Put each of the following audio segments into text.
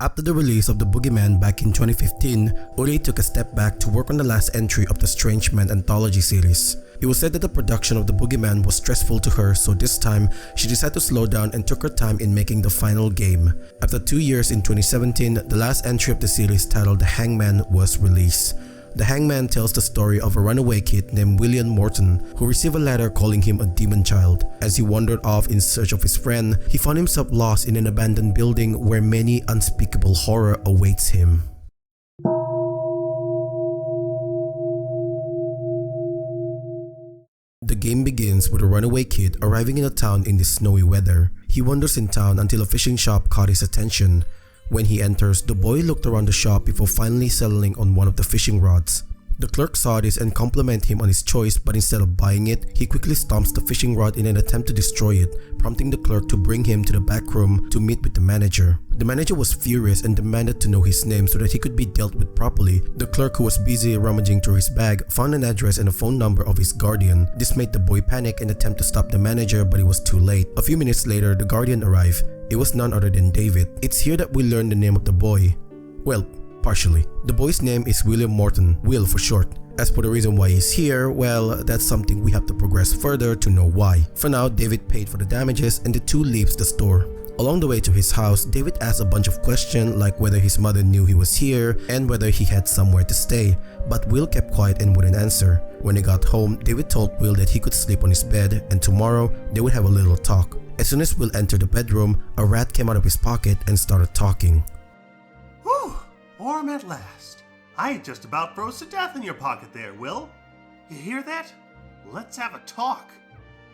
After the release of the Boogieman back in 2015, Uri took a step back to work on the last entry of the Strangeman anthology series. It was said that the production of the Boogieman was stressful to her, so this time, she decided to slow down and took her time in making the final game. After 2 years in 2017, the last entry of the series titled The Hangman was released. The Hangman tells the story of a runaway kid named Morton who received a letter calling him a demon child. As he wandered off in search of his friend, he found himself lost in an abandoned building where many unspeakable horror awaits him. The game begins with a runaway kid arriving in a town in this snowy weather. He wanders in town until a fishing shop caught his attention. When he enters, the boy looked around the shop before finally settling on one of the fishing rods. The clerk saw this and complimented him on his choice, but instead of buying it, he quickly stomps the fishing rod in an attempt to destroy it, prompting the clerk to bring him to the back room to meet with the manager. The manager was furious and demanded to know his name so that he could be dealt with properly. The clerk, who was busy rummaging through his bag, found an address and a phone number of his guardian. This made the boy panic and attempt to stop the manager, but it was too late. A few minutes later, the guardian arrived. It was none other than David. It's here that we learn the name of the boy. Well, partially. The boy's name is Morton, Will for short. As for the reason why he's here, well, that's something we have to progress further to know why. For now, David paid for the damages and the two leaves the store. Along the way to his house, David asked a bunch of questions like whether his mother knew he was here and whether he had somewhere to stay, but Will kept quiet and wouldn't answer. When they got home, David told Will that he could sleep on his bed and tomorrow they would have a little talk. As soon as Will entered the bedroom, a rat came out of his pocket and started talking. Whew! Warm at last. I just about froze to death in your pocket there, Will. You hear that? Let's have a talk.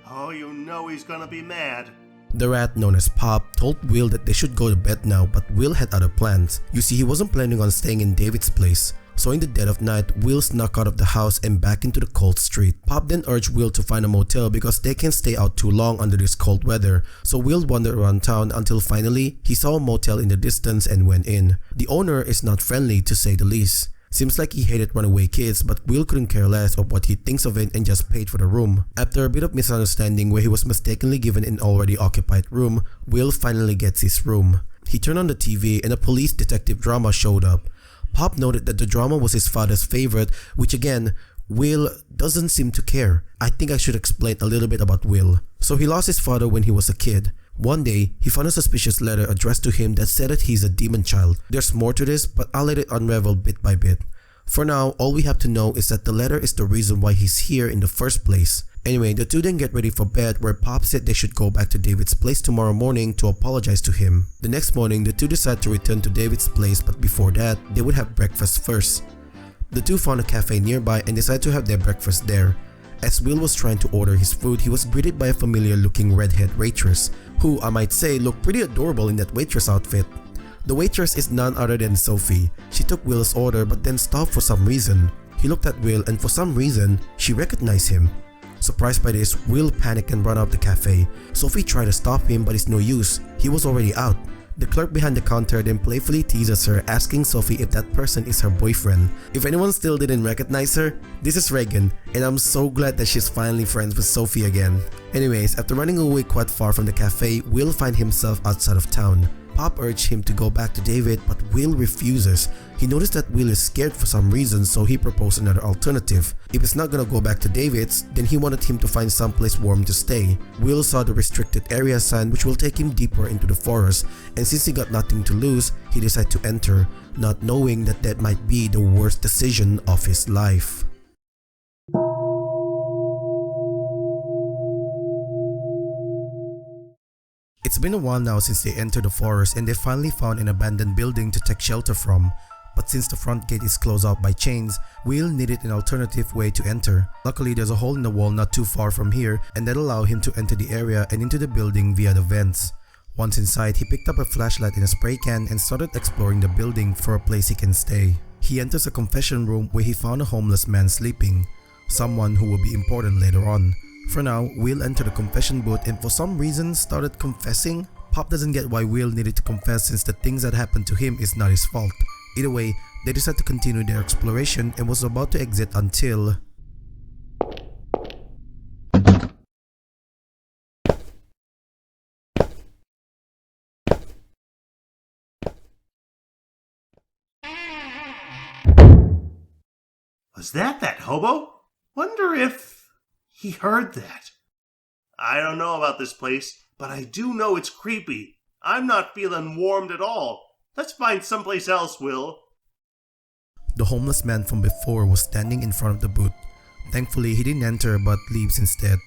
Oh, you know he's gonna be mad. The rat, known as Pop, told Will that they should go to bed now, but Will had other plans. You see, he wasn't planning on staying in David's place. So in the dead of night, Will snuck out of the house and back into the cold street. Pop then urged Will to find a motel because they can't stay out too long under this cold weather. So Will wandered around town until finally, he saw a motel in the distance and went in. The owner is not friendly, to say the least. Seems like he hated runaway kids, but Will couldn't care less of what he thinks of it and just paid for the room. After a bit of misunderstanding where he was mistakenly given an already occupied room, Will finally gets his room. He turned on the TV and a police detective drama showed up. Pop noted that the drama was his father's favorite, which again, Will doesn't seem to care. I think I should explain a little bit about Will. So he lost his father when he was a kid. One day, he found a suspicious letter addressed to him that said that he's a demon child. There's more to this, but I'll let it unravel bit by bit. For now, all we have to know is that the letter is the reason why he's here in the first place. Anyway, the two then get ready for bed where Pop said they should go back to David's place tomorrow morning to apologize to him. The next morning, the two decide to return to David's place, but before that, they would have breakfast first. The two found a cafe nearby and decided to have their breakfast there. As Will was trying to order his food, he was greeted by a familiar looking redhead waitress, who I might say looked pretty adorable in that waitress outfit. The waitress is none other than Sophie. She took Will's order but then stopped for some reason. He looked at Will and for some reason, she recognized him. Surprised by this, Will panicked and ran out the cafe. Sophie tried to stop him but it's no use. He was already out. The clerk behind the counter then playfully teases her, asking Sophie if that person is her boyfriend. If anyone still didn't recognize her, this is Reagan, and I'm so glad that she's finally friends with Sophie again. Anyways, after running away quite far from the cafe, Will finds himself outside of town. Pop urged him to go back to David, but Will refuses. He noticed that Will is scared for some reason, so he proposed another alternative. If it's not gonna go back to David's, then he wanted him to find someplace warm to stay. Will saw the restricted area sign which will take him deeper into the forest, and since he got nothing to lose, he decided to enter, not knowing that that might be the worst decision of his life. It's been a while now since they entered the forest and they finally found an abandoned building to take shelter from. But since the front gate is closed out by chains, Will needed an alternative way to enter. Luckily, there's a hole in the wall not too far from here and that allowed him to enter the area and into the building via the vents. Once inside, he picked up a flashlight and a spray can and started exploring the building for a place he can stay. He enters a confession room where he found a homeless man sleeping, someone who will be important later on. For now, Will entered the confession booth and for some reason started confessing. Pop doesn't get why Will needed to confess since the things that happened to him is not his fault. Either way, they decided to continue their exploration and was about to exit until Was that hobo? Wonder if he heard that. I don't know about this place, but I do know it's creepy. I'm not feeling warmed at all. Let's find someplace else, Will. The homeless man from before was standing in front of the booth. Thankfully, he didn't enter but leaves instead.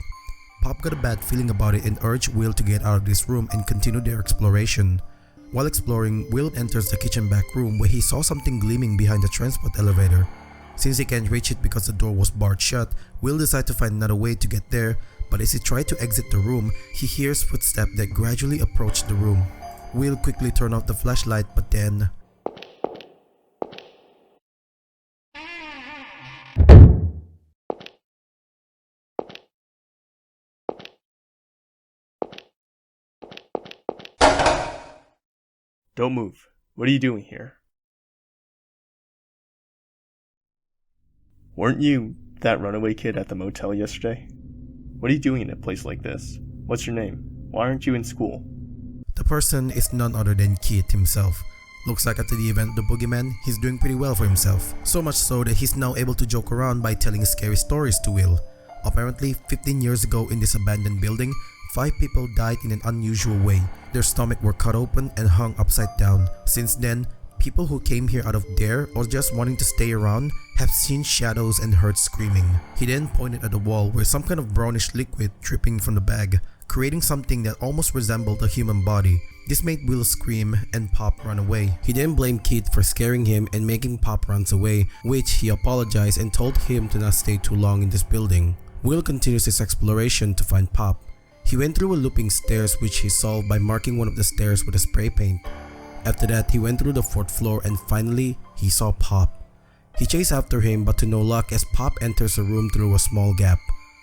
Pop got a bad feeling about it and urged Will to get out of this room and continue their exploration. While exploring, Will enters the kitchen back room where he saw something gleaming behind the transport elevator. Since he can't reach it because the door was barred shut, Will decides to find another way to get there, but as he tries to exit the room, he hears footsteps that gradually approach the room. Will quickly turns off the flashlight, but then... Don't move. What are you doing here? Weren't you that runaway kid at the motel yesterday? What are you doing in a place like this? What's your name? Why aren't you in school? The person is none other than Kid himself. Looks like after the event of the Boogieman, he's doing pretty well for himself. So much so that he's now able to joke around by telling scary stories to Will. Apparently, 15 years ago in this abandoned building, 5 people died in an unusual way. Their stomachs were cut open and hung upside down. Since then, people who came here out of dare or just wanting to stay around have seen shadows and heard screaming. He then pointed at the wall where some kind of brownish liquid dripping from the bag, creating something that almost resembled a human body. This made Will scream and Pop run away. He then blamed Kid for scaring him and making Pop runs away, which he apologized and told him to not stay too long in this building. Will continues his exploration to find Pop. He went through a looping stairs which he solved by marking one of the stairs with a spray paint. After that, he went through the 4th floor and finally, he saw Pop. He chased after him but to no luck as Pop enters a room through a small gap.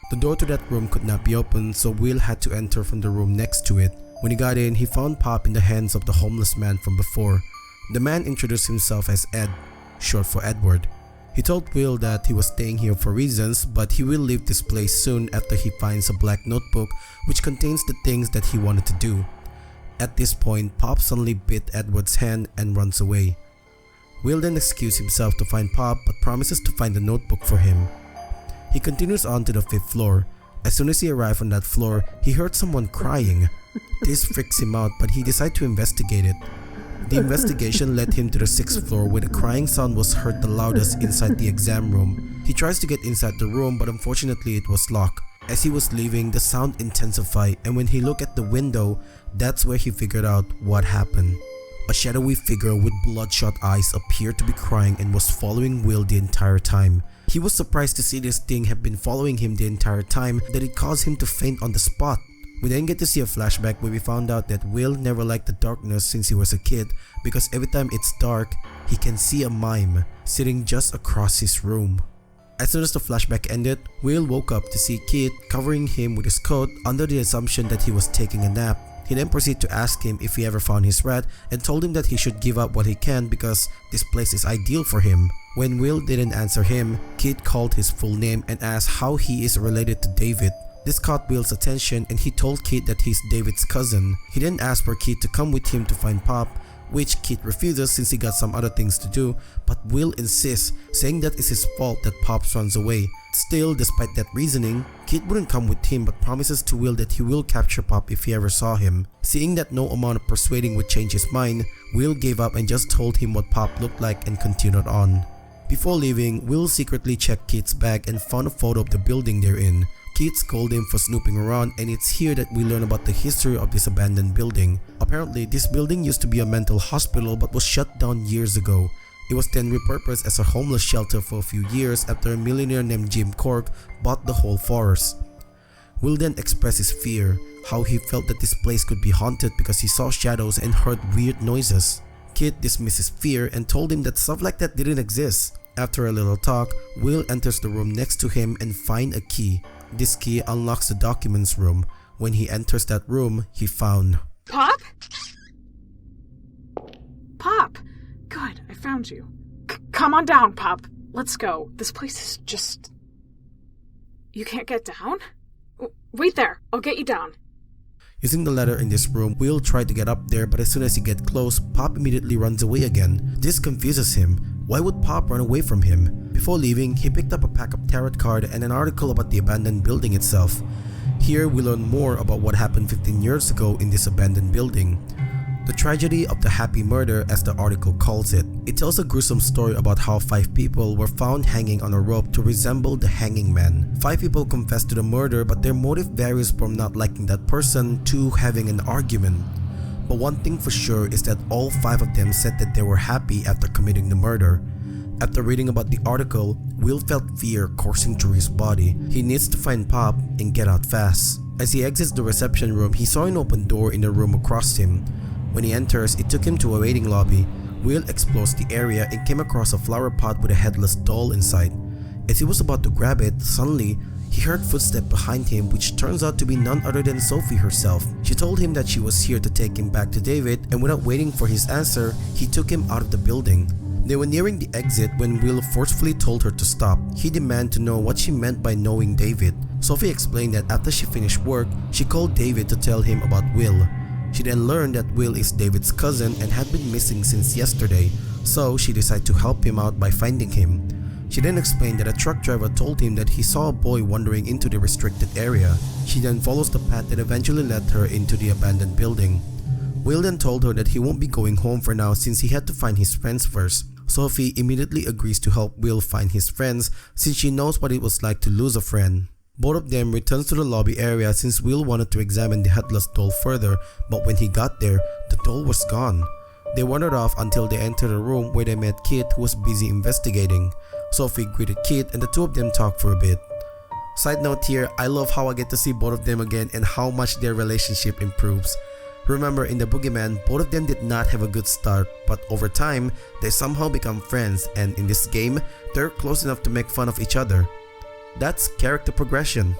The door to that room could not be opened, so Will had to enter from the room next to it. When he got in, he found Pop in the hands of the homeless man from before. The man introduced himself as Ed, short for Edward. He told Will that he was staying here for reasons, but he will leave this place soon after he finds a black notebook which contains the things that he wanted to do. At this point, Pop suddenly bit Edward's hand and runs away. Will then excuses himself to find Pop but promises to find the notebook for him. He continues on to the 5th floor. As soon as he arrived on that floor, he heard someone crying. This freaks him out but he decides to investigate it. The investigation led him to the 6th floor where the crying sound was heard the loudest inside the exam room. He tries to get inside the room but unfortunately it was locked. As he was leaving, the sound intensified and when he looked at the window, that's where he figured out what happened. A shadowy figure with bloodshot eyes appeared to be crying and was following Will the entire time. He was surprised to see this thing have been following him the entire time that it caused him to faint on the spot. We then get to see a flashback where we found out that Will never liked the darkness since he was a kid because every time it's dark, he can see a mime sitting just across his room. As soon as the flashback ended, Will woke up to see Kid covering him with his coat under the assumption that he was taking a nap. He then proceeded to ask him if he ever found his rat and told him that he should give up what he can because this place is ideal for him. When Will didn't answer him, Kid called his full name and asked how he is related to David. This caught Will's attention and he told Kid that he's David's cousin. He then asked for Kid to come with him to find Pop, which Kid refuses since he got some other things to do, but Will insists, saying that it's his fault that Pop runs away. Still, despite that reasoning, Kid wouldn't come with him but promises to Will that he will capture Pop if he ever saw him. Seeing that no amount of persuading would change his mind, Will gave up and just told him what Pop looked like and continued on. Before leaving, Will secretly checked Kid's bag and found a photo of the building they're in. Kid scolded him for snooping around and it's here that we learn about the history of this abandoned building. Apparently, this building used to be a mental hospital but was shut down years ago. It was then repurposed as a homeless shelter for a few years after a millionaire named Jim Cork bought the whole forest. Will then expressed his fear, how he felt that this place could be haunted because he saw shadows and heard weird noises. Kid dismissed his fear and told him that stuff like that didn't exist. After a little talk, Will enters the room next to him and finds a key. This key unlocks the documents room. When he enters that room, he found Pop? Pop! Good, I found you. Come on down, Pop. Let's go. This place is just... You can't get down? Wait there. I'll get you down. Using the ladder in this room, Will tried to get up there but as soon as he gets close, Pop immediately runs away again. This confuses him. Why would Pop run away from him? Before leaving, he picked up a pack of tarot cards and an article about the abandoned building itself. Here we learn more about what happened 15 years ago in this abandoned building. The tragedy of the happy murder, as the article calls it. It tells a gruesome story about how 5 people were found hanging on a rope to resemble the hanging man. 5 people confessed to the murder, but their motive varies from not liking that person to having an argument. But one thing for sure is that all 5 of them said that they were happy after committing the murder. After reading about the article, Will felt fear coursing through his body. He needs to find Pop and get out fast. As he exits the reception room, he saw an open door in the room across him. When he enters, it took him to a waiting lobby. Will explores the area and came across a flower pot with a headless doll inside. As he was about to grab it, suddenly, he heard footsteps behind him, which turns out to be none other than Sophie herself. She told him that she was here to take him back to David, and without waiting for his answer, he took him out of the building. They were nearing the exit when Will forcefully told her to stop. He demanded to know what she meant by knowing David. Sophie explained that after she finished work, she called David to tell him about Will. She then learned that Will is David's cousin and had been missing since yesterday, so she decided to help him out by finding him. She then explained that a truck driver told him that he saw a boy wandering into the restricted area. She then follows the path that eventually led her into the abandoned building. Will then told her that he won't be going home for now since he had to find his friends first. Sophie immediately agrees to help Will find his friends since she knows what it was like to lose a friend. Both of them returns to the lobby area since Will wanted to examine the headless doll further, but when he got there, the doll was gone. They wandered off until they entered a room where they met Kit, who was busy investigating. Sophie greeted Kit and the two of them talked for a bit. Side note here, I love how I get to see both of them again and how much their relationship improves. Remember, in the Boogieman, both of them did not have a good start, but over time, they somehow become friends, and in this game, they're close enough to make fun of each other. That's character progression.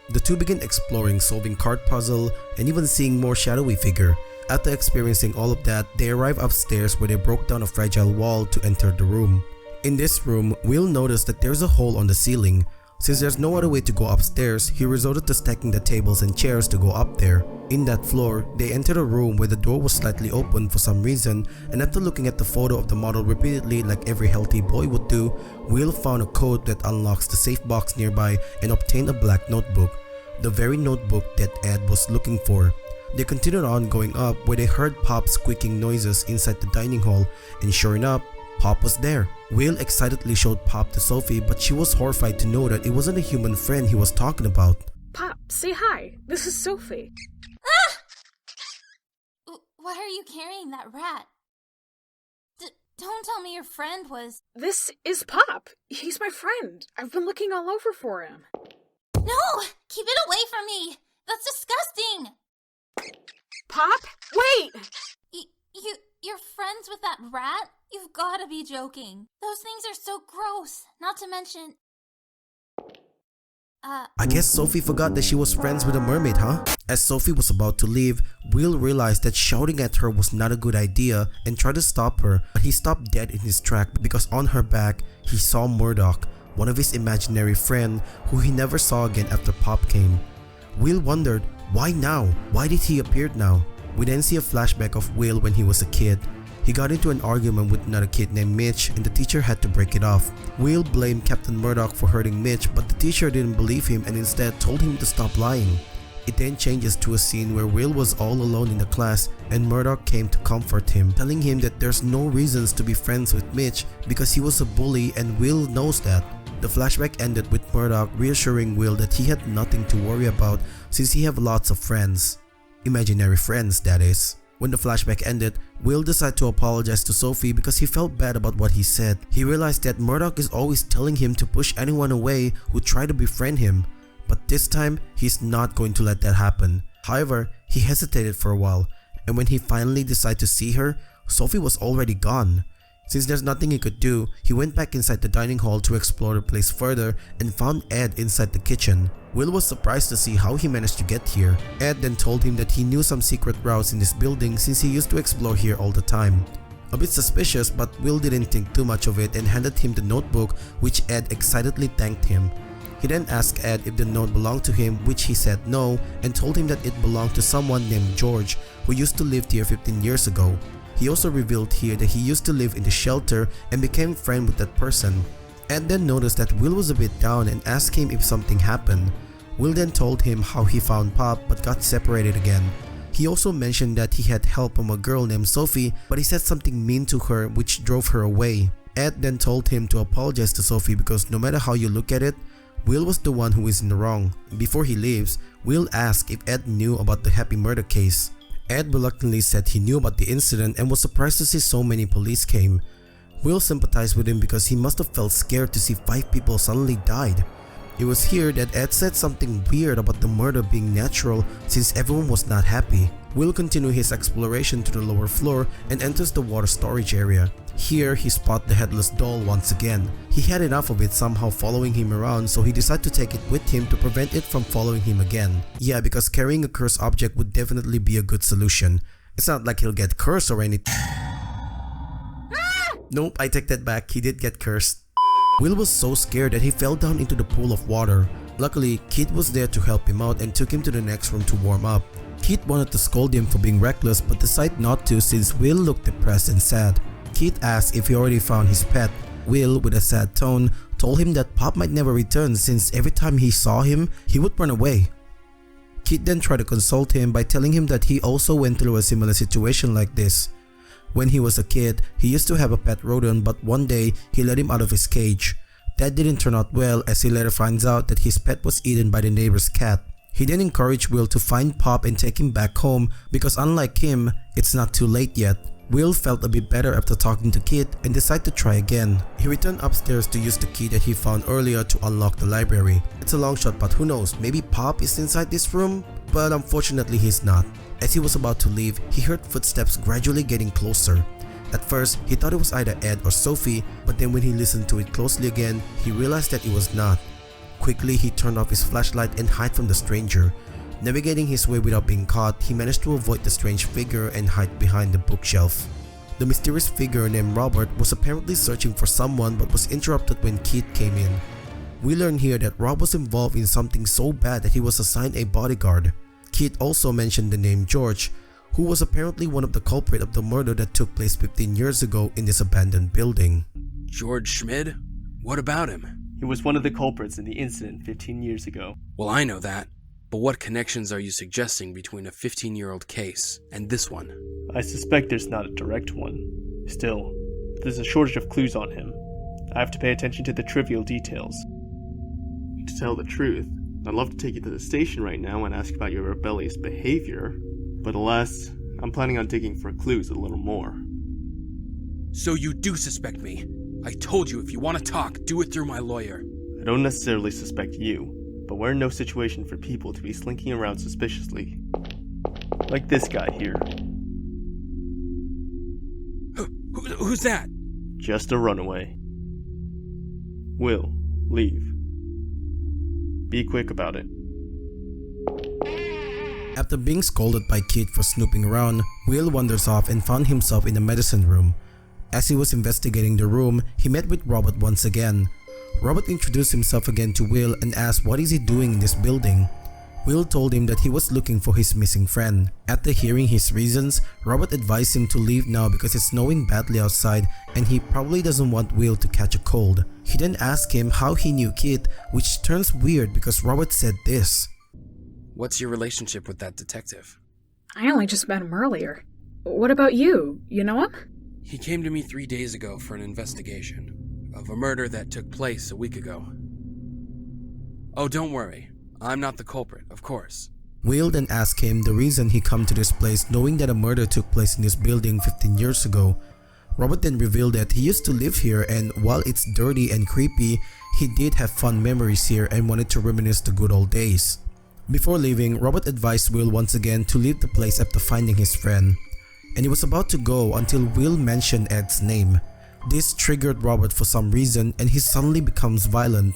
The two begin exploring, solving card puzzle, and even seeing more shadowy figure. After experiencing all of that, they arrive upstairs where they broke down a fragile wall to enter the room. In this room, Will noticed that there's a hole on the ceiling. Since there's no other way to go upstairs, he resorted to stacking the tables and chairs to go up there. In that floor, they entered a room where the door was slightly open for some reason, and after looking at the photo of the model repeatedly like every healthy boy would do, Will found a code that unlocks the safe box nearby and obtained a black notebook, the very notebook that Ed was looking for. They continued on going up where they heard Pop squeaking noises inside the dining hall, and sure enough, Pop was there. Will excitedly showed Pop to Sophie, but she was horrified to know that it wasn't a human friend he was talking about. Pop, say hi. This is Sophie. Ah! Why are you carrying that rat? Don't tell me your friend was... This is Pop. He's my friend. I've been looking all over for him. No! Keep it away from me! That's disgusting! Pop, wait! You're friends with that rat? You've gotta be joking. Those things are so gross. Not to mention... I guess Sophie forgot that she was friends with a mermaid, huh? As Sophie was about to leave, Will realized that shouting at her was not a good idea and tried to stop her, but he stopped dead in his track because on her back, he saw Murdoch, one of his imaginary friend who he never saw again after Pop came. Will wondered, why now? Why did he appear now? We then see a flashback of Will when he was a kid. He got into an argument with another kid named Mitch and the teacher had to break it off. Will blamed Captain Murdoch for hurting Mitch, but the teacher didn't believe him and instead told him to stop lying. It then changes to a scene where Will was all alone in the class and Murdoch came to comfort him, telling him that there's no reasons to be friends with Mitch because he was a bully and Will knows that. The flashback ended with Murdoch reassuring Will that he had nothing to worry about since he have lots of friends. Imaginary friends, that is. When the flashback ended, Will decided to apologize to Sophie because he felt bad about what he said. He realized that Murdoch is always telling him to push anyone away who try to befriend him, but this time he's not going to let that happen. However, he hesitated for a while, and when he finally decided to see her, Sophie was already gone. Since there's nothing he could do, he went back inside the dining hall to explore the place further and found Ed inside the kitchen. Will was surprised to see how he managed to get here. Ed then told him that he knew some secret routes in this building since he used to explore here all the time. A bit suspicious, but Will didn't think too much of it and handed him the notebook, which Ed excitedly thanked him. He then asked Ed if the note belonged to him, which he said no, and told him that it belonged to someone named George, who used to live here 15 years ago. He also revealed here that he used to live in the shelter and became friends with that person. Ed then noticed that Will was a bit down and asked him if something happened. Will then told him how he found Pop but got separated again. He also mentioned that he had help from a girl named Sophie, but he said something mean to her which drove her away. Ed then told him to apologize to Sophie because no matter how you look at it, Will was the one who is in the wrong. Before he leaves, Will asked if Ed knew about the Happy murder case. Ed reluctantly said he knew about the incident and was surprised to see so many police came. Will sympathized with him because he must have felt scared to see 5 people suddenly died. It was here that Ed said something weird about the murder being natural since everyone was not happy. Will continued his exploration to the lower floor and enters the water storage area. Here he spotted the headless doll once again. He had enough of it somehow following him around, so he decided to take it with him to prevent it from following him again. Yeah, because carrying a cursed object would definitely be a good solution. It's not like he'll get cursed or anything. Nope, I take that back, he did get cursed. Will was so scared that he fell down into the pool of water. Luckily, Kit was there to help him out and took him to the next room to warm up. Kit wanted to scold him for being reckless but decided not to since Will looked depressed and sad. Kit asked if he already found his pet. Will, with a sad tone, told him that Pop might never return since every time he saw him, he would run away. Kit then tried to console him by telling him that he also went through a similar situation like this. When he was a kid, he used to have a pet rodent but one day he let him out of his cage. That didn't turn out well as he later finds out that his pet was eaten by the neighbor's cat. He then encouraged Will to find Pop and take him back home because unlike him, it's not too late yet. Will felt a bit better after talking to Kit and decided to try again. He returned upstairs to use the key that he found earlier to unlock the library. It's a long shot but who knows, maybe Pop is inside this room? But unfortunately he's not. As he was about to leave, he heard footsteps gradually getting closer. At first, he thought it was either Ed or Sophie, but then when he listened to it closely again, he realized that it was not. Quickly, he turned off his flashlight and hid from the stranger. Navigating his way without being caught, he managed to avoid the strange figure and hide behind the bookshelf. The mysterious figure named Robert was apparently searching for someone but was interrupted when Kit came in. We learn here that Rob was involved in something so bad that he was assigned a bodyguard. Kit also mentioned the name George, who was apparently one of the culprits of the murder that took place 15 years ago in this abandoned building. George Schmid? What about him? He was one of the culprits in the incident 15 years ago. Well, I know that. But what connections are you suggesting between a 15-year-old case and this one? I suspect there's not a direct one. Still, there's a shortage of clues on him. I have to pay attention to the trivial details. To tell the truth, I'd love to take you to the station right now and ask about your rebellious behavior, but alas, I'm planning on digging for clues a little more. So you do suspect me? I told you if you want to talk, do it through my lawyer. I don't necessarily suspect you, but we're in no situation for people to be slinking around suspiciously. Like this guy here. Who's that? Just a runaway. Will, leave. Be quick about it. After being scolded by Kit for snooping around, Will wanders off and found himself in the medicine room. As he was investigating the room, he met with Robert once again. Robert introduced himself again to Will and asked what is he doing in this building. Will told him that he was looking for his missing friend. After hearing his reasons, Robert advised him to leave now because it's snowing badly outside and he probably doesn't want Will to catch a cold. He then asked him how he knew Kit, which turns weird because Robert said this. What's your relationship with that detective? I only just met him earlier. What about you? You know him? He came to me 3 days ago for an investigation of a murder that took place a week ago. Oh, don't worry. I'm not the culprit, of course. Will then asked him the reason he come to this place knowing that a murder took place in this building 15 years ago. Robert then revealed that he used to live here and while it's dirty and creepy, he did have fun memories here and wanted to reminisce the good old days. Before leaving, Robert advised Will once again to leave the place after finding his friend. And he was about to go until Will mentioned Ed's name. This triggered Robert for some reason and he suddenly becomes violent.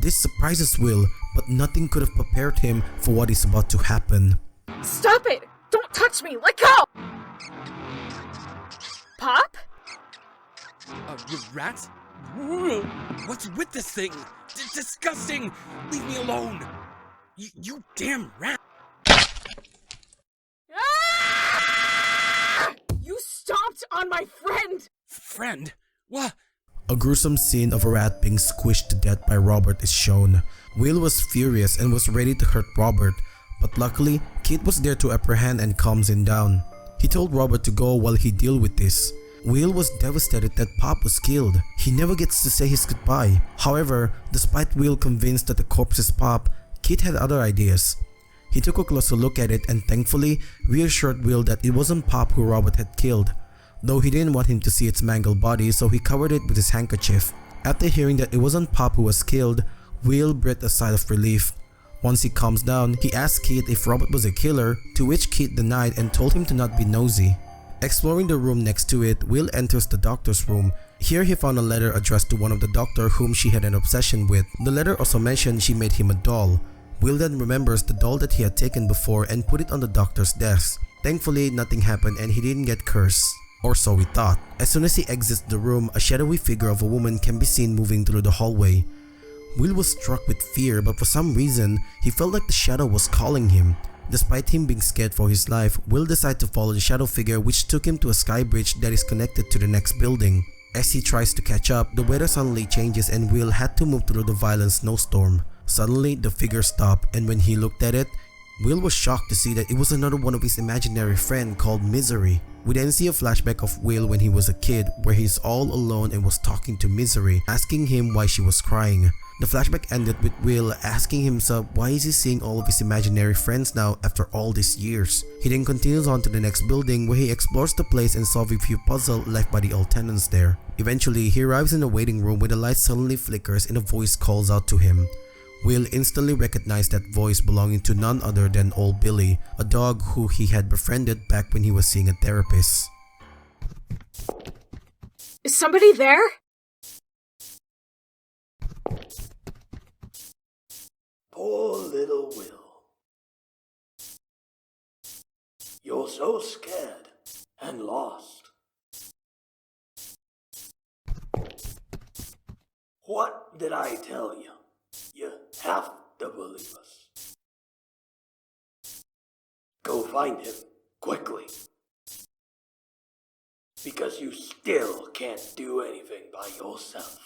This surprises Will, but nothing could have prepared him for what is about to happen. Stop it! Don't touch me! Let go! Pop? Rats? What's with this thing? Disgusting! Leave me alone! You damn rat! Ah! You stomped on my friend! Friend? What? A gruesome scene of a rat being squished to death by Robert is shown. Will was furious and was ready to hurt Robert, but luckily, Kid was there to apprehend and calm him down. He told Robert to go while he dealt with this. Will was devastated that Pop was killed. He never gets to say his goodbye. However, despite Will convinced that the corpse is Pop, Kid had other ideas. He took a closer look at it and thankfully reassured Will that it wasn't Pop who Robert had killed, though he didn't want him to see its mangled body, so he covered it with his handkerchief. After hearing that it wasn't Pop who was killed, Will breathed a sigh of relief. Once he calms down, he asked Kid if Robert was a killer, to which Kid denied and told him to not be nosy. Exploring the room next to it, Will enters the doctor's room. Here he found a letter addressed to one of the doctor whom she had an obsession with. The letter also mentioned she made him a doll. Will then remembers the doll that he had taken before and put it on the doctor's desk. Thankfully, nothing happened and he didn't get cursed. Or so we thought. As soon as he exits the room, a shadowy figure of a woman can be seen moving through the hallway. Will was struck with fear, but for some reason, he felt like the shadow was calling him. Despite him being scared for his life, Will decided to follow the shadow figure, which took him to a sky bridge that is connected to the next building. As he tries to catch up, the weather suddenly changes and Will had to move through the violent snowstorm. Suddenly, the figure stopped, and when he looked at it, Will was shocked to see that it was another one of his imaginary friend called Misery. We then see a flashback of Will when he was a kid, where he's all alone and was talking to Misery, asking him why she was crying. The flashback ended with Will asking himself why is he seeing all of his imaginary friends now after all these years. He then continues on to the next building where he explores the place and solves a few puzzles left by the old tenants there. Eventually, he arrives in the waiting room where the light suddenly flickers and a voice calls out to him. Will instantly recognized that voice belonging to none other than old Billy, a dog who he had befriended back when he was seeing a therapist. Is somebody there? Poor little Will. You're so scared and lost. What did I tell you? You have to believe us. Go find him, quickly. Because you still can't do anything by yourself.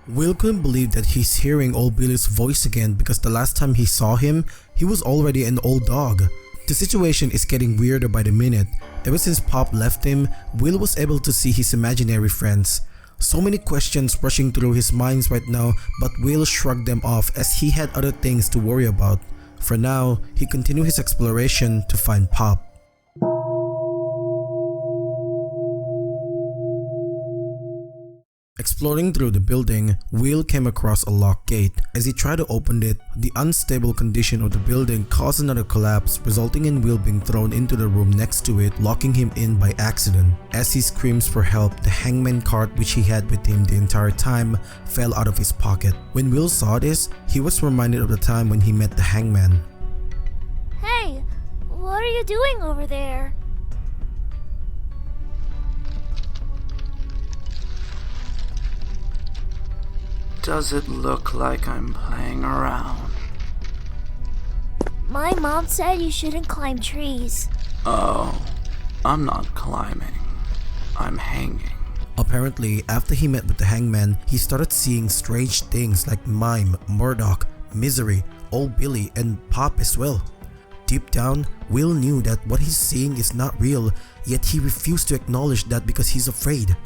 Will couldn't believe that he's hearing old Billy's voice again because the last time he saw him, he was already an old dog. The situation is getting weirder by the minute. Ever since Pop left him, Will was able to see his imaginary friends. So many questions rushing through his mind right now, but Will shrugged them off as he had other things to worry about. For now, he continued his exploration to find Pop. Exploring through the building, Will came across a locked gate. As he tried to open it, the unstable condition of the building caused another collapse, resulting in Will being thrown into the room next to it, locking him in by accident. As he screams for help, the hangman cart which he had with him the entire time fell out of his pocket. When Will saw this, he was reminded of the time when he met the hangman. Hey, what are you doing over there? Does it look like I'm playing around? My mom said you shouldn't climb trees. Oh, I'm not climbing. I'm hanging. Apparently, after he met with the hangman, he started seeing strange things like Mime, Murdoch, Misery, Old Billy, and Pop as well. Deep down, Will knew that what he's seeing is not real, yet he refused to acknowledge that because he's afraid.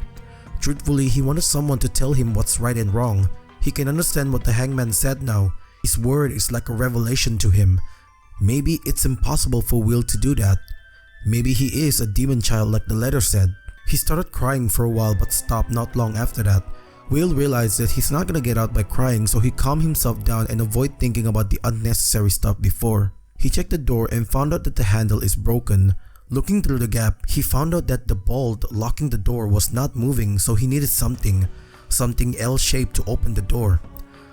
Truthfully, he wanted someone to tell him what's right and wrong. He can understand what the hangman said now. His word is like a revelation to him. Maybe it's impossible for Will to do that. Maybe he is a demon child like the letter said. He started crying for a while but stopped not long after that. Will realized that he's not gonna get out by crying, so he calmed himself down and avoid thinking about the unnecessary stuff before. He checked the door and found out that the handle is broken. Looking through the gap, he found out that the bolt locking the door was not moving, so he needed something L-shaped to open the door.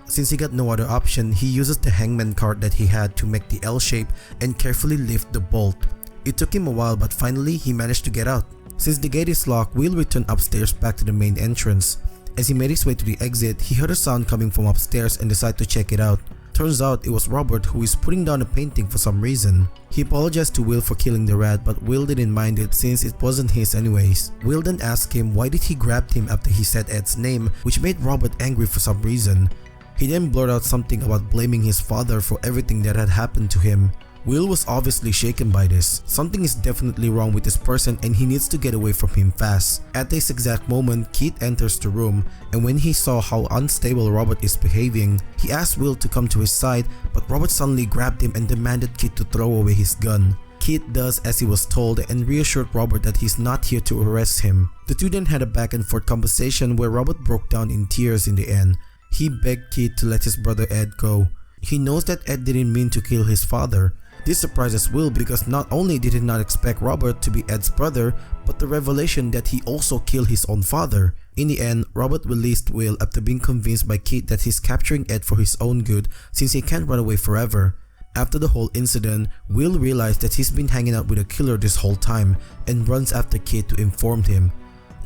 Since he got no other option, he uses the hangman cart that he had to make the L shape and carefully lift the bolt. It took him a while, but finally he managed to get out. Since the gate is locked, Will returned upstairs back to the main entrance. As he made his way to the exit, he heard a sound coming from upstairs and decided to check it out. Turns out it was Robert who is putting down a painting for some reason. He apologized to Will for killing the rat, but Will didn't mind it since it wasn't his anyways. Will then asked him why did he grab him after he said Ed's name, which made Robert angry for some reason. He then blurted out something about blaming his father for everything that had happened to him. Will was obviously shaken by this. Something is definitely wrong with this person and he needs to get away from him fast. At this exact moment, Keith enters the room, and when he saw how unstable Robert is behaving, he asked Will to come to his side, but Robert suddenly grabbed him and demanded Keith to throw away his gun. Keith does as he was told and reassured Robert that he's not here to arrest him. The two then had a back and forth conversation where Robert broke down in tears in the end. He begged Keith to let his brother Ed go. He knows that Ed didn't mean to kill his father. This surprises Will because not only did he not expect Robert to be Ed's brother, but the revelation that he also killed his own father. In the end, Robert released Will after being convinced by Keith that he's capturing Ed for his own good since he can't run away forever. After the whole incident, Will realized that he's been hanging out with a killer this whole time and runs after Keith to inform him.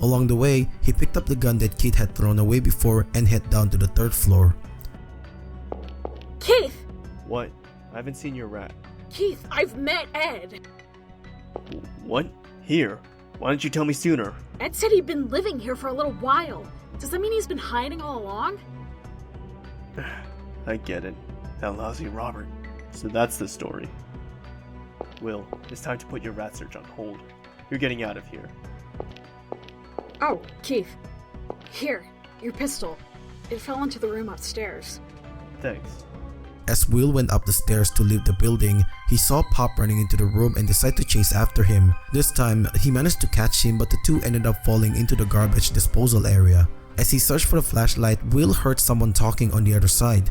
Along the way, he picked up the gun that Keith had thrown away before and head down to the 3rd floor. Keith! What? I haven't seen your rat. Keith, I've met Ed. What? Here? Why didn't you tell me sooner? Ed said he'd been living here for a little while. Does that mean he's been hiding all along? I get it. That lousy Robert. So that's the story. Will, it's time to put your rat search on hold. You're getting out of here. Oh, Keith. Here, your pistol. It fell into the room upstairs. Thanks. As Will went up the stairs to leave the building, he saw Pop running into the room and decided to chase after him. This time, he managed to catch him, but the two ended up falling into the garbage disposal area. As he searched for the flashlight, Will heard someone talking on the other side.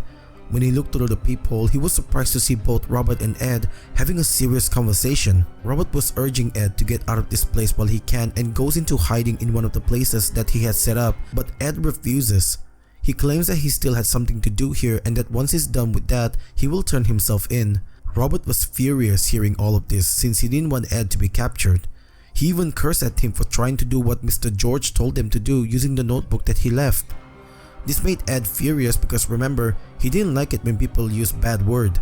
When he looked through the peephole, he was surprised to see both Robert and Ed having a serious conversation. Robert was urging Ed to get out of this place while he can and goes into hiding in one of the places that he had set up, but Ed refuses. He claims that he still had something to do here and that once he's done with that, he will turn himself in. Robert was furious hearing all of this since he didn't want Ed to be captured. He even cursed at him for trying to do what Mr. George told him to do using the notebook that he left. This made Ed furious because remember, he didn't like it when people used bad word.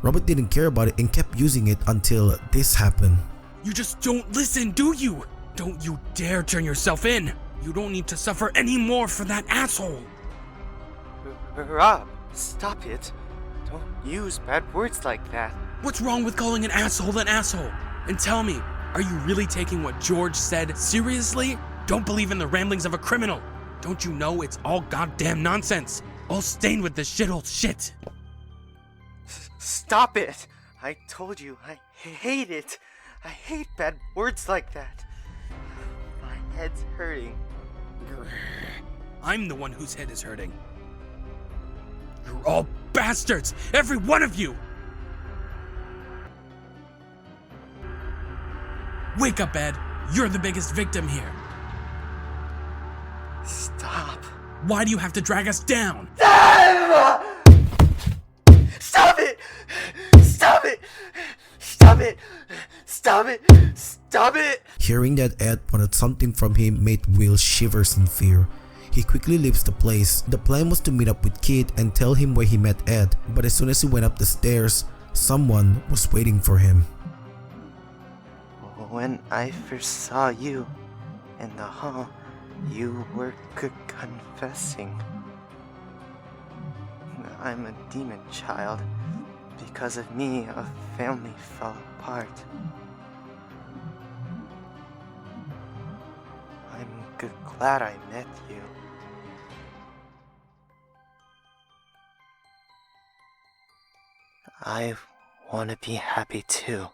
Robert didn't care about it and kept using it until this happened. You just don't listen, do you? Don't you dare turn yourself in. You don't need to suffer any more for that asshole. Rob, stop it. Don't use bad words like that. What's wrong with calling an asshole? And tell me, are you really taking what George said seriously? Don't believe in the ramblings of a criminal. Don't you know it's all goddamn nonsense? All stained with this shithole shit. Stop it. I told you, I hate it. I hate bad words like that. My head's hurting. I'm the one whose head is hurting. You're all bastards! Every one of you! Wake up, Ed. You're the biggest victim here. Stop. Why do you have to drag us down? Stop it! Stop it! Stop it! Stop it! Stop it! Hearing that Ed wanted something from him made Will shivers in fear. He quickly leaves the place. The plan was to meet up with Keith and tell him where he met Ed, but as soon as he went up the stairs, someone was waiting for him. When I first saw you in the hall, you were confessing. I'm a demon child. Because of me, a family fell apart. I'm glad I met you. I want to be happy too.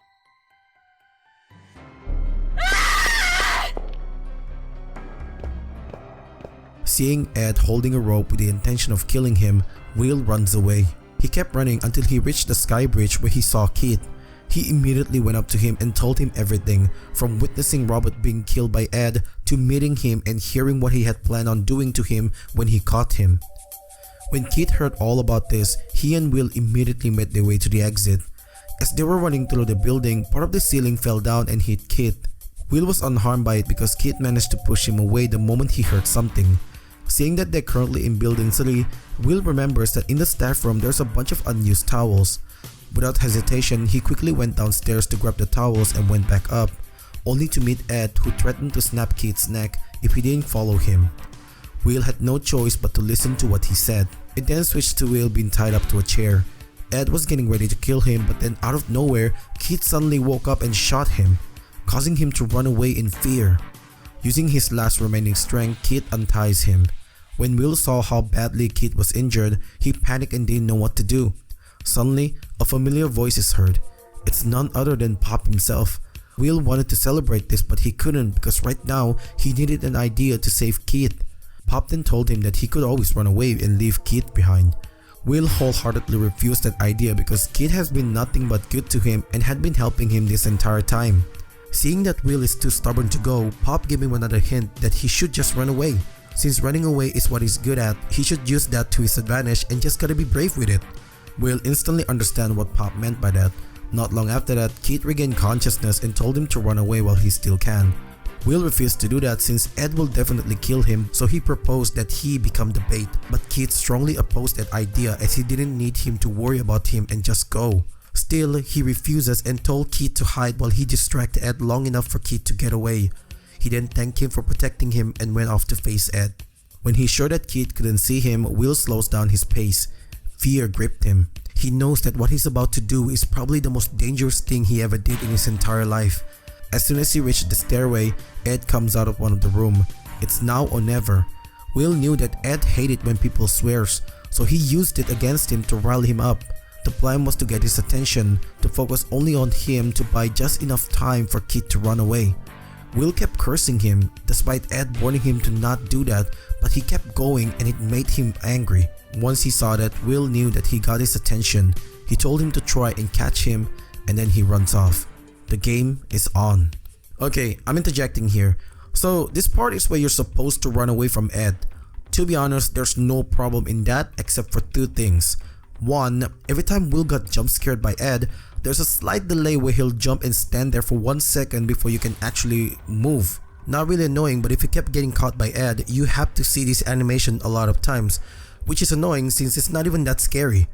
Seeing Ed holding a rope with the intention of killing him, Will runs away. He kept running until he reached the sky bridge where he saw Keith. He immediately went up to him and told him everything, from witnessing Robert being killed by Ed to meeting him and hearing what he had planned on doing to him when he caught him. When Keith heard all about this, he and Will immediately made their way to the exit. As they were running through the building, part of the ceiling fell down and hit Keith. Will was unharmed by it because Keith managed to push him away the moment he heard something. Seeing that they're currently in building 3, Will remembers that in the staff room there's a bunch of unused towels. Without hesitation, he quickly went downstairs to grab the towels and went back up, only to meet Ed, who threatened to snap Keith's neck if he didn't follow him. Will had no choice but to listen to what he said. It then switched to Will being tied up to a chair. Ed was getting ready to kill him, but then out of nowhere, Keith suddenly woke up and shot him, causing him to run away in fear. Using his last remaining strength, Keith unties him. When Will saw how badly Keith was injured, he panicked and didn't know what to do. Suddenly, a familiar voice is heard. It's none other than Pop himself. Will wanted to celebrate this, but he couldn't because right now, he needed an idea to save Keith. Pop then told him that he could always run away and leave Keith behind. Will wholeheartedly refused that idea because Keith has been nothing but good to him and had been helping him this entire time. Seeing that Will is too stubborn to go, Pop gave him another hint that he should just run away. Since running away is what he's good at, he should use that to his advantage and just gotta be brave with it. Will instantly understand what Pop meant by that. Not long after that, Keith regained consciousness and told him to run away while he still can. Will refused to do that since Ed will definitely kill him, so he proposed that he become the bait, but Keith strongly opposed that idea as he didn't need him to worry about him and just go. Still, he refuses and told Keith to hide while he distracted Ed long enough for Keith to get away. He then thanked him for protecting him and went off to face Ed. When he's sure that Keith couldn't see him, Will slows down his pace. Fear gripped him. He knows that what he's about to do is probably the most dangerous thing he ever did in his entire life. As soon as he reached the stairway, Ed comes out of one of the rooms. It's now or never. Will knew that Ed hated when people swears, so he used it against him to rile him up. The plan was to get his attention, to focus only on him to buy just enough time for Keith to run away. Will kept cursing him, despite Ed warning him to not do that, but he kept going and it made him angry. Once he saw that, Will knew that he got his attention. He told him to try and catch him, and then he runs off. The game is on. Okay, I'm interjecting here. So this part is where you're supposed to run away from Ed. To be honest, there's no problem in that except for two things. One, every time Will got jump scared by Ed, there's a slight delay where he'll jump and stand there for 1 second before you can actually move. Not really annoying, but if you kept getting caught by Ed, you have to see this animation a lot of times, which is annoying since it's not even that scary.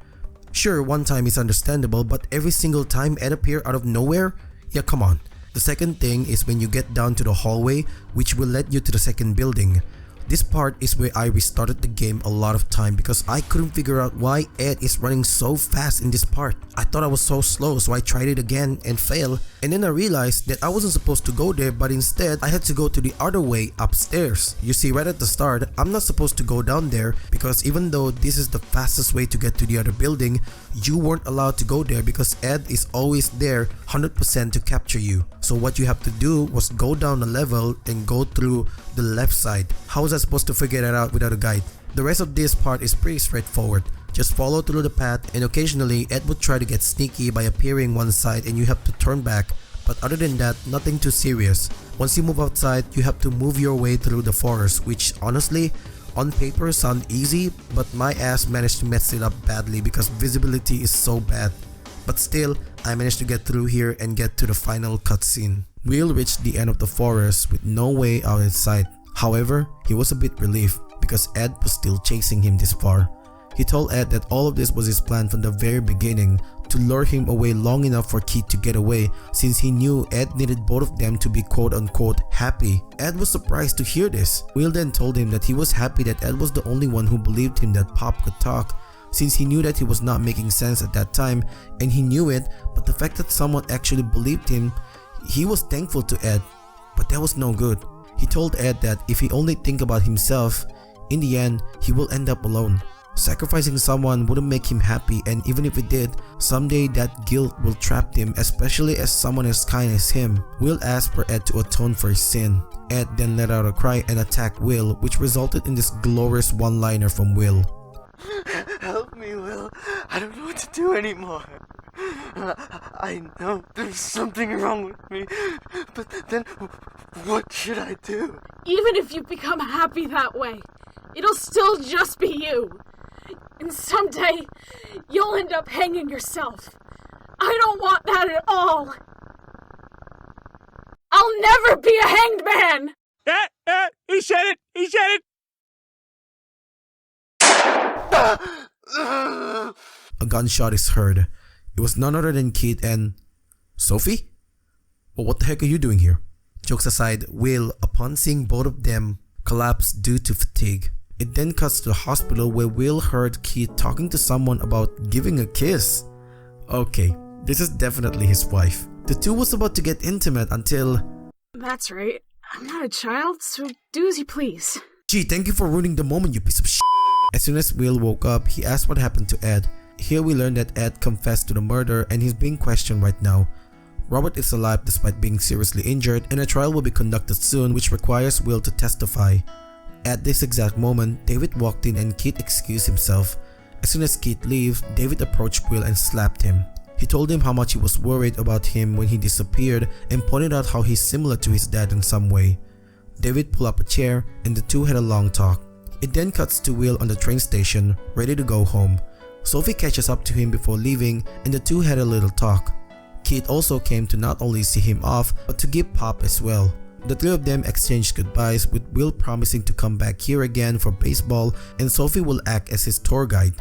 Sure, one time is understandable, but every single time Ed appear out of nowhere? Yeah, come on. The second thing is when you get down to the hallway, which will lead you to the second building. This part is where I restarted the game a lot of time because I couldn't figure out why Ed is running so fast in this part. I thought I was so slow, so I tried it again and failed, and then I realized that I wasn't supposed to go there, but instead I had to go to the other way upstairs. You see, right at the start, I'm not supposed to go down there because even though this is the fastest way to get to the other building, you weren't allowed to go there because Ed is always there 100% to capture you. So what you have to do was go down a level and go through the left side. How was I supposed to figure that out without a guide? The rest of this part is pretty straightforward. Just follow through the path, and occasionally Ed would try to get sneaky by appearing one side and you have to turn back, but other than that, nothing too serious. Once you move outside, you have to move your way through the forest, which honestly, on paper sound easy, but my ass managed to mess it up badly because visibility is so bad. But still, I managed to get through here and get to the final cutscene. Will reached the end of the forest with no way out in sight. However, he was a bit relieved because Ed was still chasing him this far. He told Ed that all of this was his plan from the very beginning, to lure him away long enough for Keith to get away, since he knew Ed needed both of them to be quote-unquote happy. Ed was surprised to hear this. Will then told him that he was happy that Ed was the only one who believed him that Pop could talk, since he knew that he was not making sense at that time, and he knew it, but the fact that someone actually believed him, he was thankful to Ed, but that was no good. He told Ed that if he only think about himself, in the end, he will end up alone. Sacrificing someone wouldn't make him happy, and even if it did, someday that guilt will trap him, especially as someone as kind as him. Will asked for Ed to atone for his sin. Ed then let out a cry and attacked Will, which resulted in this glorious one-liner from Will. Help me, Will. I don't know what to do anymore. I know there's something wrong with me, but then what should I do? Even if you become happy that way, it'll still just be you. And someday, you'll end up hanging yourself. I don't want that at all. I'll never be a hanged man! He said it! He said it! A gunshot is heard. It was none other than Kid and... Sophie? Well, what the heck are you doing here? Jokes aside, Will, upon seeing both of them, collapsed due to fatigue. It then cuts to the hospital where Will heard Kid talking to someone about giving a kiss. Okay, this is definitely his wife. The two was about to get intimate until... That's right. I'm not a child, so do as you please. Gee, thank you for ruining the moment, you piece of shit. As soon as Will woke up, he asked what happened to Ed. Here we learn that Ed confessed to the murder and he's being questioned right now. Robert is alive despite being seriously injured, and a trial will be conducted soon which requires Will to testify. At this exact moment, David walked in and Kid excused himself. As soon as Kid leaves, David approached Will and slapped him. He told him how much he was worried about him when he disappeared and pointed out how he's similar to his dad in some way. David pulled up a chair and the two had a long talk. It then cuts to Will on the train station, ready to go home. Sophie catches up to him before leaving and the two had a little talk. Kid also came to not only see him off but to give Pop as well. The three of them exchanged goodbyes, with Will promising to come back here again for baseball and Sophie will act as his tour guide.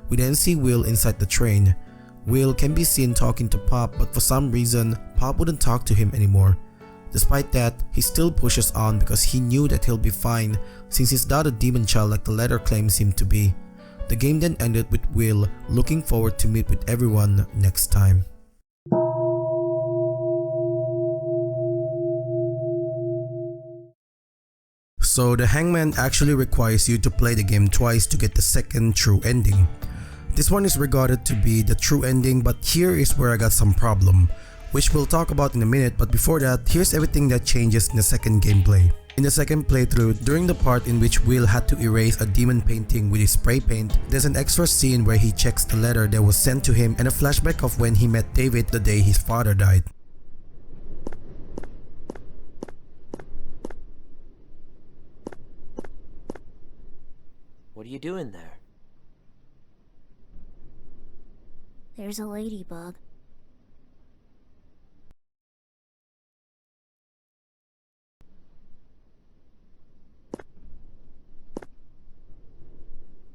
We then see Will inside the train. Will can be seen talking to Pop, but for some reason Pop wouldn't talk to him anymore. Despite that, he still pushes on because he knew that he'll be fine since he's not a demon child like the letter claims him to be. The game then ended with Will looking forward to meet with everyone next time. So the Hangman actually requires you to play the game twice to get the second true ending. This one is regarded to be the true ending, but here is where I got some problem, which we'll talk about in a minute, but before that, here's everything that changes in the second gameplay. In the second playthrough, during the part in which Will had to erase a demon painting with his spray paint, there's an extra scene where he checks the letter that was sent to him and a flashback of when he met David the day his father died. What are you doing there? There's a ladybug.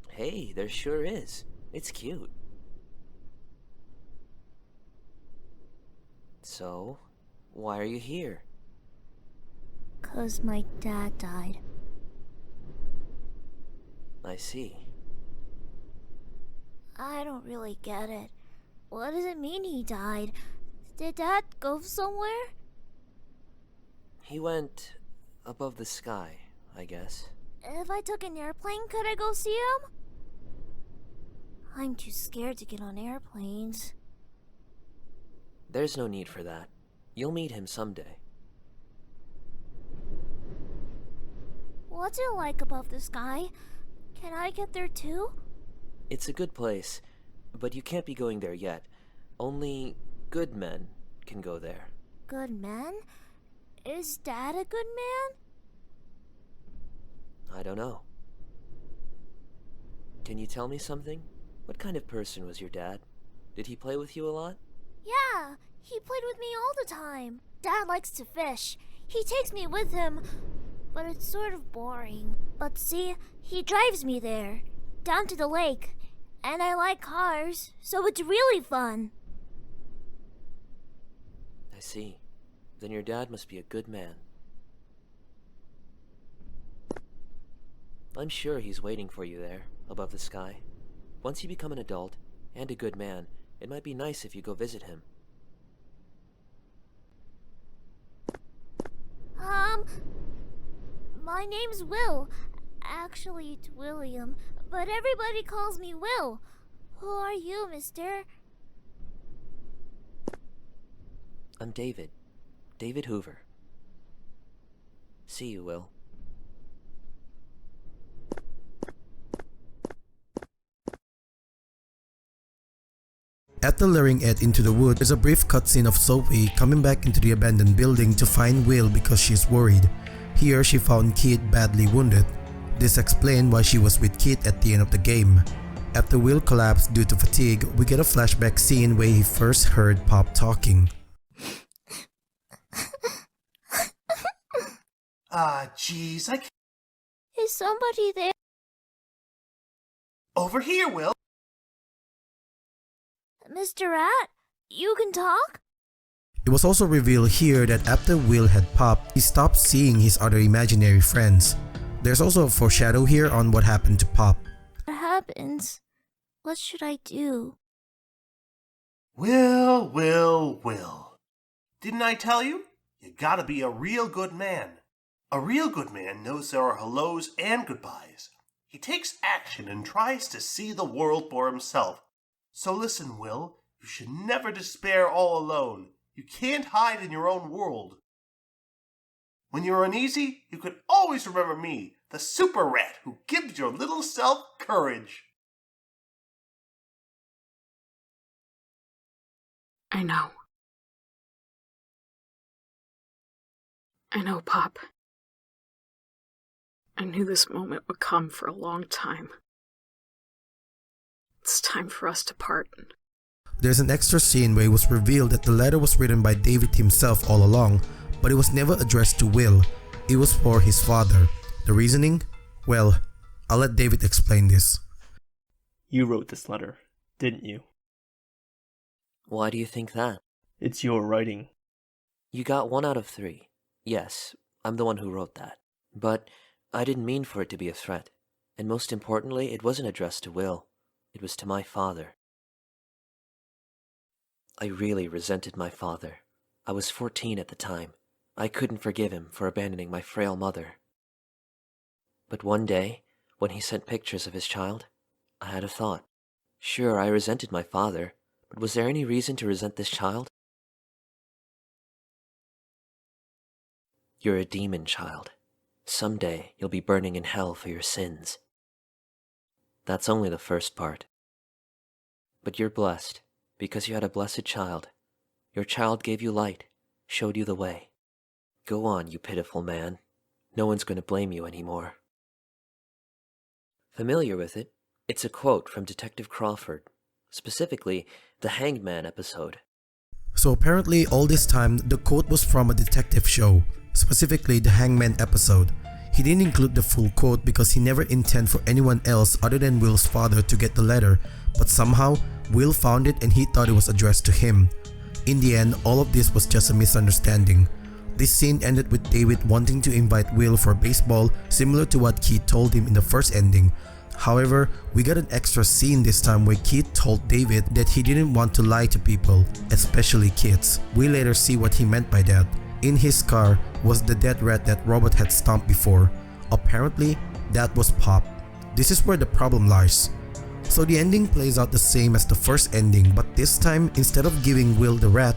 Hey, there sure is. It's cute. So, why are you here? 'Cause my dad died. I see. I don't really get it. What does it mean he died? Did Dad go somewhere? He went above the sky, I guess. If I took an airplane, could I go see him? I'm too scared to get on airplanes. There's no need for that. You'll meet him someday. What's it like above the sky? Can I get there too? It's a good place, but you can't be going there yet. Only good men can go there. Good men? Is Dad a good man? I don't know. Can you tell me something? What kind of person was your dad? Did he play with you a lot? Yeah, he played with me all the time. Dad likes to fish. He takes me with him, but it's sort of boring. But see, he drives me there, down to the lake. And I like cars, so it's really fun. I see. Then your dad must be a good man. I'm sure he's waiting for you there, above the sky. Once you become an adult, and a good man, it might be nice if you go visit him. My name's Will. Actually, it's William, but everybody calls me Will. Who are you, mister? I'm David. David Hoover. See you, Will. After luring Ed into the wood, there's a brief cutscene of Sophie coming back into the abandoned building to find Will because she's worried. Here, she found Kid badly wounded. This explained why she was with Kid at the end of the game. After Will collapsed due to fatigue, we get a flashback scene where he first heard Pop talking. Jeez, I can't... Is somebody there? Over here, Will. Mr. Rat, you can talk? It was also revealed here that after Will had popped, he stopped seeing his other imaginary friends. There's also a foreshadow here on what happened to Pop. What happens? What should I do? Will. Didn't I tell you? You gotta be a real good man. A real good man knows there are hellos and goodbyes. He takes action and tries to see the world for himself. So listen, Will, you should never despair all alone. You can't hide in your own world. When you're uneasy, you can always remember me, the super rat who gives your little self courage. I know. I know, Pop. I knew this moment would come for a long time. It's time for us to part. There's an extra scene where it was revealed that the letter was written by David himself all along, but it was never addressed to Will. It was for his father. The reasoning? Well, I'll let David explain this. You wrote this letter, didn't you? Why do you think that? It's your writing. You got 1 out of 3. Yes, I'm the one who wrote that. But I didn't mean for it to be a threat. And most importantly, it wasn't addressed to Will. It was to my father. I really resented my father. I was 14 at the time. I couldn't forgive him for abandoning my frail mother. But one day, when he sent pictures of his child, I had a thought. Sure, I resented my father, but was there any reason to resent this child? You're a demon child. Someday you'll be burning in hell for your sins. That's only the first part. But you're blessed, because you had a blessed child. Your child gave you light, showed you the way. Go on, you pitiful man. No one's going to blame you anymore. Familiar with it? It's a quote from Detective Crawford, specifically the Hangman episode. So apparently all this time the quote was from a detective show, specifically the Hangman episode. He didn't include the full quote because he never intended for anyone else other than Will's father to get the letter, but somehow Will found it and he thought it was addressed to him. In the end, all of this was just a misunderstanding. This scene ended with David wanting to invite Will for baseball, similar to what Keith told him in the first ending. However, we got an extra scene this time where Keith told David that he didn't want to lie to people, especially kids. We later see what he meant by that. In his car was the dead rat that Robot had stomped before. Apparently, that was Pop. This is where the problem lies. So the ending plays out the same as the first ending, but this time, instead of giving Will the rat,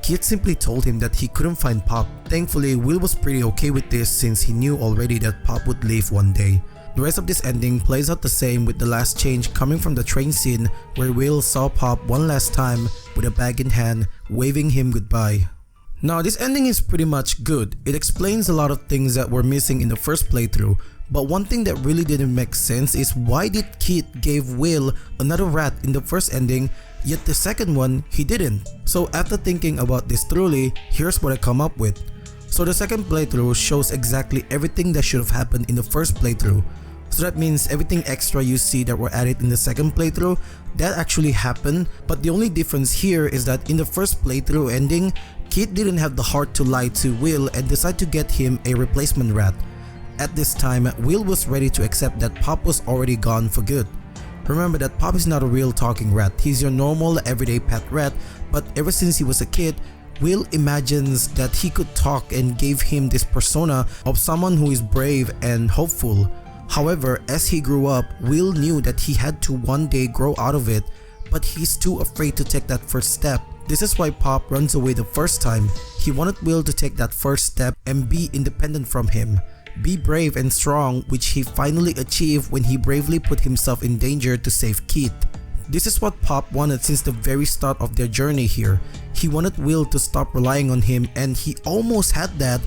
Keith simply told him that he couldn't find Pop. Thankfully, Will was pretty okay with this since he knew already that Pop would leave one day. The rest of this ending plays out the same, with the last change coming from the train scene where Will saw Pop one last time with a bag in hand, waving him goodbye. Now this ending is pretty much good. It explains a lot of things that were missing in the first playthrough, but one thing that really didn't make sense is why did Keith give Will another rat in the first ending, yet the second one he didn't? So after thinking about this thoroughly, here's what I come up with. So the second playthrough shows exactly everything that should have happened in the first playthrough. So that means everything extra you see that were added in the second playthrough, that actually happened, but the only difference here is that in the first playthrough ending, Keith didn't have the heart to lie to Will and decide to get him a replacement rat. At this time, Will was ready to accept that Pop was already gone for good. Remember that Pop is not a real talking rat, he's your normal everyday pet rat, but ever since he was a kid, Will imagines that he could talk and gave him this persona of someone who is brave and hopeful. However, as he grew up, Will knew that he had to one day grow out of it, but he's too afraid to take that first step. This is why Pop runs away the first time. He wanted Will to take that first step and be independent from him. Be brave and strong, which he finally achieved when he bravely put himself in danger to save Keith. This is what Pop wanted since the very start of their journey here. He wanted Will to stop relying on him, and he almost had that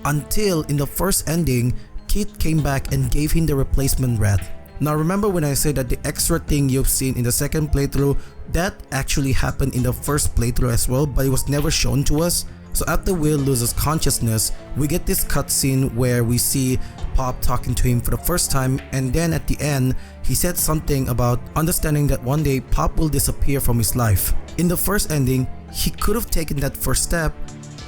until in the first ending, Keith came back and gave him the replacement rat. Now remember when I said that the extra thing you've seen in the second playthrough, that actually happened in the first playthrough as well, but it was never shown to us? So after Will loses consciousness, we get this cutscene where we see Pop talking to him for the first time, and then at the end, he said something about understanding that one day Pop will disappear from his life. In the first ending, he could have taken that first step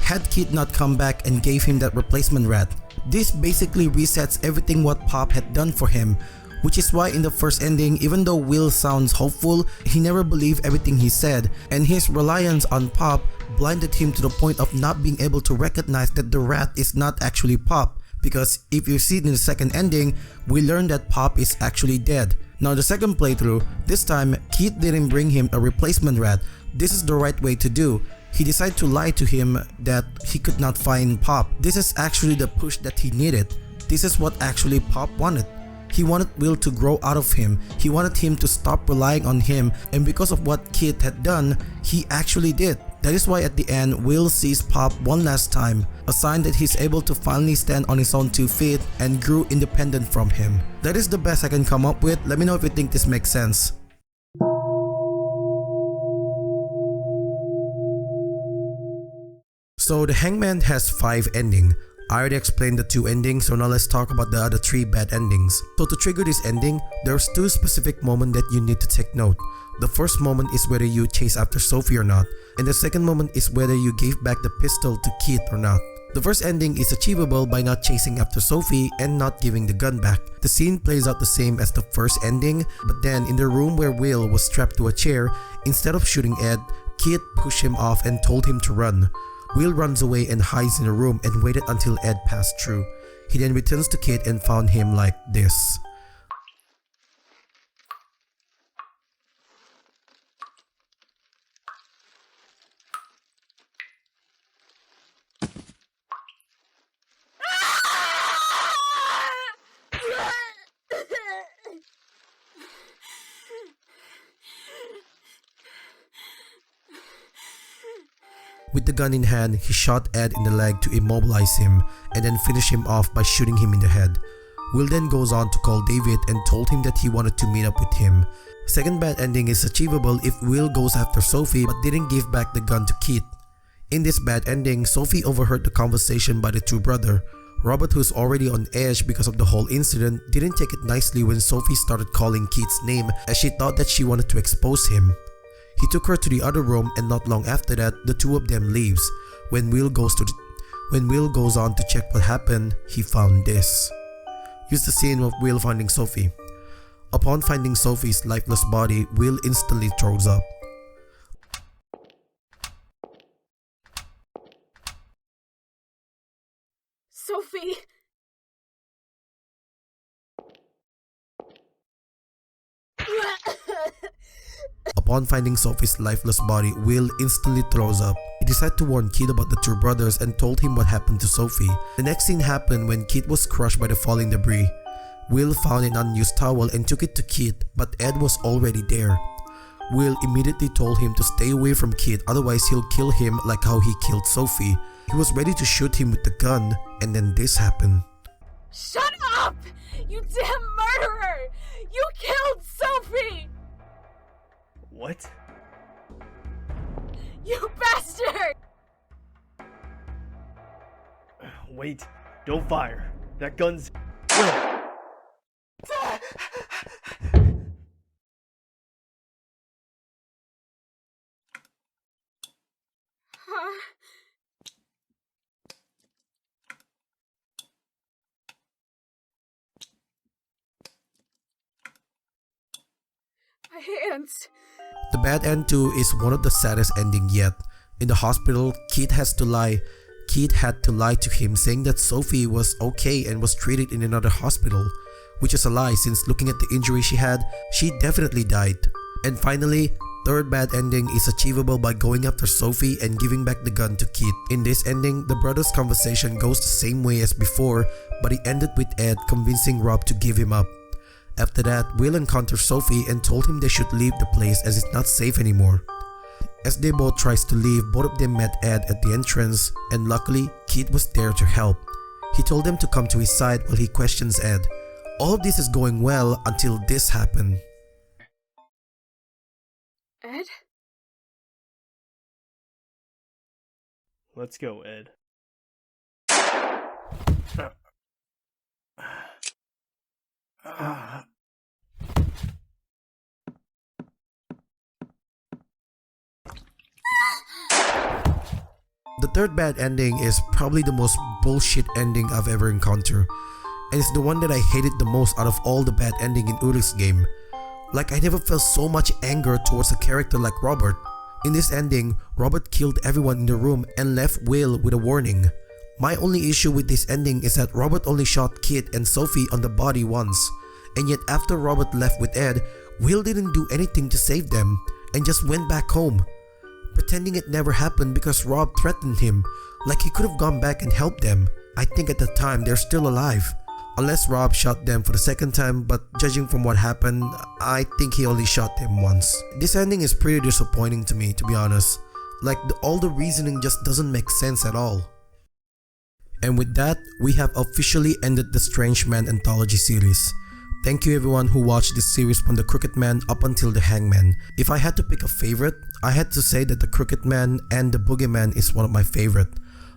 had Kid not come back and gave him that replacement rat. This basically resets everything what Pop had done for him, which is why in the first ending, even though Will sounds hopeful, he never believed everything he said, and his reliance on Pop blinded him to the point of not being able to recognize that the rat is not actually Pop. Because if you see it in the second ending, we learn that Pop is actually dead. Now the second playthrough, this time Keith didn't bring him a replacement rat. This is the right way to do. He decided to lie to him that he could not find Pop. This is actually the push that he needed. This is what actually Pop wanted. He wanted Will to grow out of him. He wanted him to stop relying on him, and because of what Kid had done, he actually did. That is why at the end, Will sees Pop one last time, a sign that he's able to finally stand on his own 2 feet and grew independent from him. That is the best I can come up with. Let me know if you think this makes sense. So the Hangman has 5 endings. I already explained the 2 endings, so now let's talk about the other 3 bad endings. So to trigger this ending, there's 2 specific moments that you need to take note. The first moment is whether you chase after Sophie or not, and the second moment is whether you gave back the pistol to Keith or not. The first ending is achievable by not chasing after Sophie and not giving the gun back. The scene plays out the same as the first ending, but then in the room where Will was strapped to a chair, instead of shooting Ed, Keith pushed him off and told him to run. Will runs away and hides in a room and waited until Ed passed through. He then returns to Kid and found him like this. With the gun in hand, he shot Ed in the leg to immobilize him and then finish him off by shooting him in the head. Will then goes on to call David and told him that he wanted to meet up with him. Second bad ending is achievable if Will goes after Sophie but didn't give back the gun to Keith. In this bad ending, Sophie overheard the conversation by the 2 brothers. Robert, who's already on edge because of the whole incident, didn't take it nicely when Sophie started calling Keith's name as she thought that she wanted to expose him. He took her to the other room, and not long after that, the 2 of them leaves. When Will goes on to check what happened, he found this. Here's the scene of Will finding Sophie. Upon finding Sophie's lifeless body, Will instantly throws up. Sophie! Upon finding Sophie's lifeless body, Will instantly throws up. He decided to warn Kid about the 2 brothers and told him what happened to Sophie. The next scene happened when Kid was crushed by the falling debris. Will found an unused towel and took it to Kid, but Ed was already there. Will immediately told him to stay away from Kid, otherwise he'll kill him like how he killed Sophie. He was ready to shoot him with the gun, and then this happened. Shut up! You damn murderer! You killed Sophie! What? You bastard! Wait, don't fire. That gun's... My hands. The bad end too is one of the saddest ending yet. In the hospital, Keith had to lie to him saying that Sophie was okay and was treated in another hospital, which is a lie since looking at the injury she had, she definitely died. And finally, third bad ending is achievable by going after Sophie and giving back the gun to Keith. In this ending, the brothers' conversation goes the same way as before, but it ended with Ed convincing Rob to give him up. After that, Will encountered Sophie and told him they should leave the place as it's not safe anymore. As they both tries to leave, both of them met Ed at the entrance, and luckily, Keith was there to help. He told them to come to his side while he questions Ed. All of this is going well until this happened. Ed? Let's go, Ed. The third bad ending is probably the most bullshit ending I've ever encountered, and it's the one that I hated the most out of all the bad ending in Ulrich's game. Like, I never felt so much anger towards a character like Robert. In this ending, Robert killed everyone in the room and left Will with a warning. My only issue with this ending is that Robert only shot Kit and Sophie on the body once, and yet after Robert left with Ed, Will didn't do anything to save them and just went back home, pretending it never happened because Rob threatened him, like he could have gone back and helped them. I think at the time they're still alive, unless Rob shot them for the second time, but judging from what happened, I think he only shot them once. This ending is pretty disappointing to me, to be honest. Like, all the reasoning just doesn't make sense at all. And with that, we have officially ended the Strangeman anthology series. Thank you everyone who watched this series from the Crooked Man up until the Hangman. If I had to pick a favorite, I had to say that the Crooked Man and the Boogieman is one of my favorite.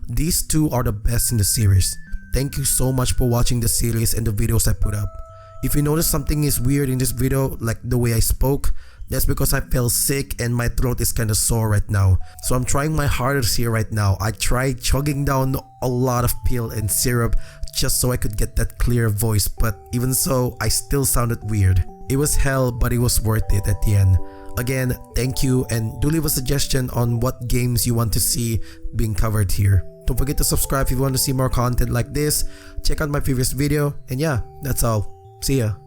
These two are the best in the series. Thank you so much for watching the series and the videos I put up. If you notice something is weird in this video, like the way I spoke, that's because I felt sick and my throat is kinda sore right now. So I'm trying my hardest here right now. I tried chugging down a lot of pill and syrup just so I could get that clear voice, but even so, I still sounded weird. It was hell, but it was worth it at the end. Again, thank you, and do leave a suggestion on what games you want to see being covered here. Don't forget to subscribe if you want to see more content like this. Check out my previous video, and yeah, that's all. See ya.